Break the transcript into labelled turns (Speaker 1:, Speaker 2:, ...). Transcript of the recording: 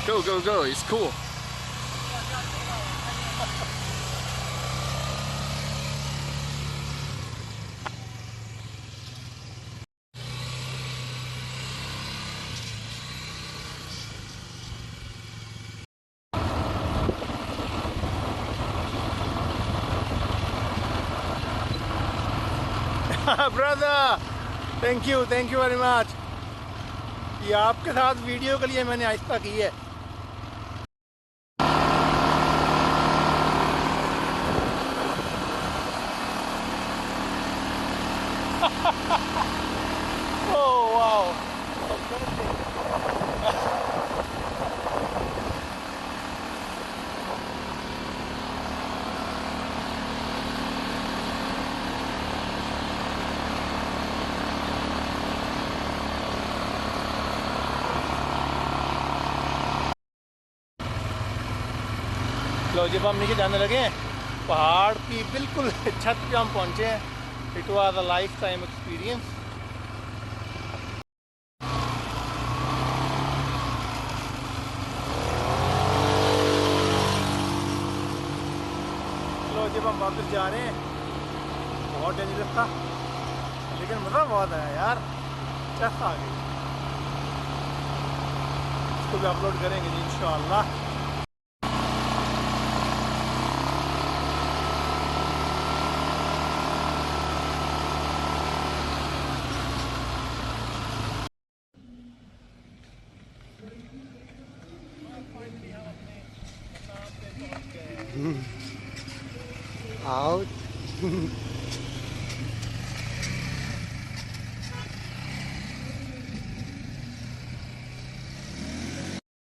Speaker 1: Go, go, go. It's cool.
Speaker 2: Brother, thank you very much. ये आपके साथ video के लिए मैंने आहिस्ता की है। ओह वाओ, लो जब हम नीचे जाने लगे हैं, पहाड़ की बिल्कुल छत पे हम पहुंचे हैं। It was a lifetime experience. लो जब हम वापस जा रहे हैं, बहुत डेंजरस था लेकिन मज़ा बहुत आया यार। चस आ गई। इसको भी अपलोड करेंगे जी इंशाअल्लाह। आओ